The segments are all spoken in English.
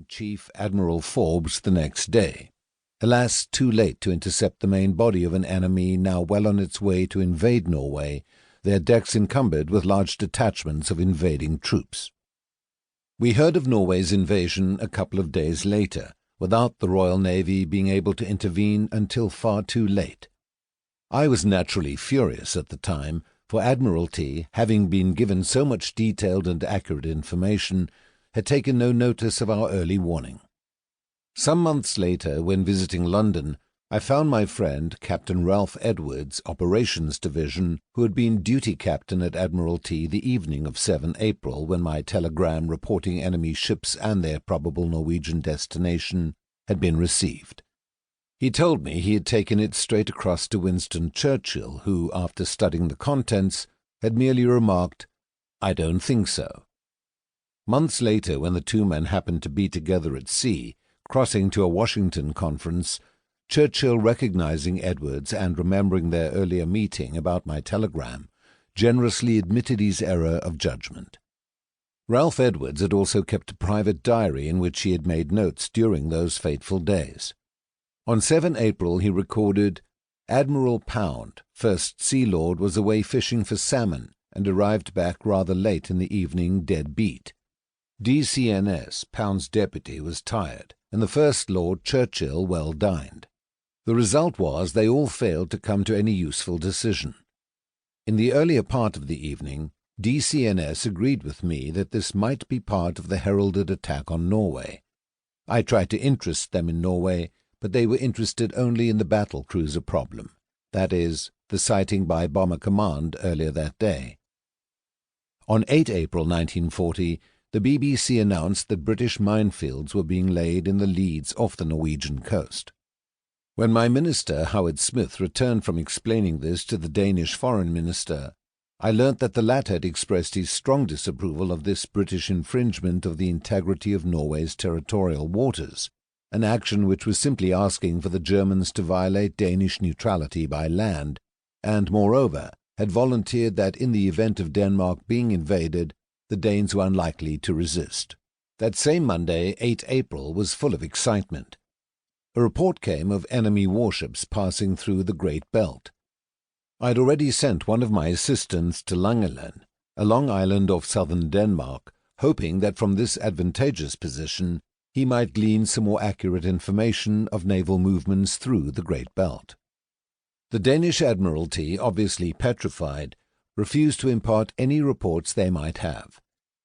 Commander-in-Chief Admiral Forbes the next day. Alas, too late to intercept the main body of an enemy now well on its way to invade Norway, their decks encumbered with large detachments of invading troops. We heard of Norway's invasion a couple of days later, without the Royal Navy being able to intervene until far too late. I was naturally furious at the time, for Admiralty, having been given so much detailed and accurate information, had taken no notice of our early warning. Some months later, when visiting London, I found my friend Captain Ralph Edwards, Operations Division, who had been duty captain at Admiralty the evening of 7 April when my telegram reporting enemy ships and their probable Norwegian destination had been received. He told me he had taken it straight across to Winston Churchill, who, after studying the contents, had merely remarked, "I don't think so." Months later, when the two men happened to be together at sea, crossing to a Washington conference, Churchill, recognizing Edwards and remembering their earlier meeting about my telegram, generously admitted his error of judgment. Ralph Edwards had also kept a private diary in which he had made notes during those fateful days. On 7 April he recorded, "Admiral Pound, First Sea Lord, was away fishing for salmon and arrived back rather late in the evening dead beat. DCNS, Pound's deputy, was tired, and the First Lord Churchill well dined. The result was they all failed to come to any useful decision. In the earlier part of the evening, DCNS agreed with me that this might be part of the heralded attack on Norway. I tried to interest them in Norway, but they were interested only in the battle cruiser problem, that is, the sighting by Bomber Command earlier that day. On 8 April 1940, the BBC announced that British minefields were being laid in the leads off the Norwegian coast. When my minister, Howard Smith, returned from explaining this to the Danish foreign minister, I learnt that the latter had expressed his strong disapproval of this British infringement of the integrity of Norway's territorial waters, an action which was simply asking for the Germans to violate Danish neutrality by land, and, moreover, had volunteered that in the event of Denmark being invaded, the Danes were unlikely to resist. That same Monday, 8 April, was full of excitement. A report came of enemy warships passing through the Great Belt. I had already sent one of my assistants to Langeland, a long island off southern Denmark, hoping that from this advantageous position he might glean some more accurate information of naval movements through the Great Belt. The Danish Admiralty, obviously petrified, refused to impart any reports they might have.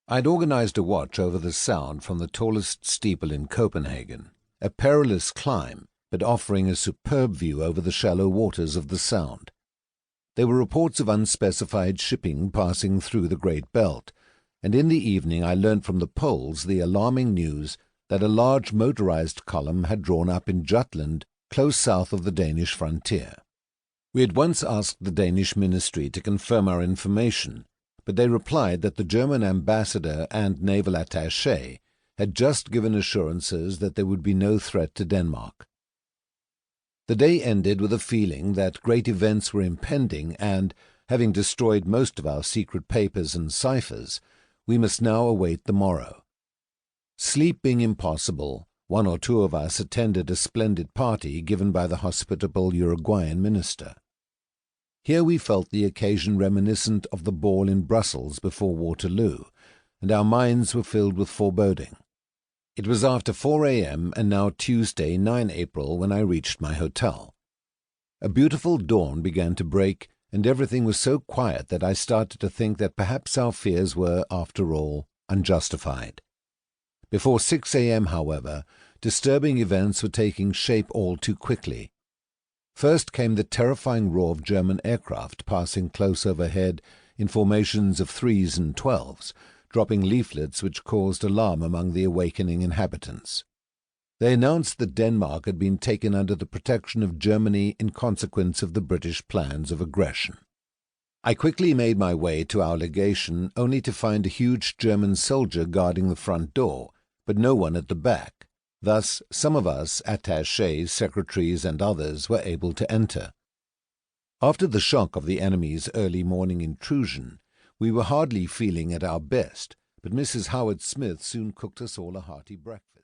I had organized a watch over the Sound from the tallest steeple in Copenhagen, a perilous climb, but offering a superb view over the shallow waters of the Sound. There were reports of unspecified shipping passing through the Great Belt, and in the evening I learnt from the Poles the alarming news that a large motorized column had drawn up in Jutland, close south of the Danish frontier. We had once asked the Danish ministry to confirm our information, but they replied that the German ambassador and Naval Attache had just given assurances that there would be no threat to Denmark. The day ended with a feeling that great events were impending and, having destroyed most of our secret papers and ciphers, we must now await the morrow. Sleep being impossible, one or two of us attended a splendid party given by the hospitable Uruguayan minister. Here we felt the occasion reminiscent of the ball in Brussels before Waterloo, and our minds were filled with foreboding. It was after 4 a.m. and now Tuesday, 9 April, when I reached my hotel. A beautiful dawn began to break, and everything was so quiet that I started to think that perhaps our fears were, after all, unjustified. Before 6 a.m., however, disturbing events were taking shape all too quickly. First came the terrifying roar of German aircraft passing close overhead in formations of 3s and 12s, dropping leaflets which caused alarm among the awakening inhabitants. They announced that Denmark had been taken under the protection of Germany in consequence of the British plans of aggression. I quickly made my way to our legation, only to find a huge German soldier guarding the front door, but no one at the back. Thus, some of us, attachés, secretaries, and others, were able to enter. After the shock of the enemy's early morning intrusion, we were hardly feeling at our best, but Mrs. Howard Smith soon cooked us all a hearty breakfast.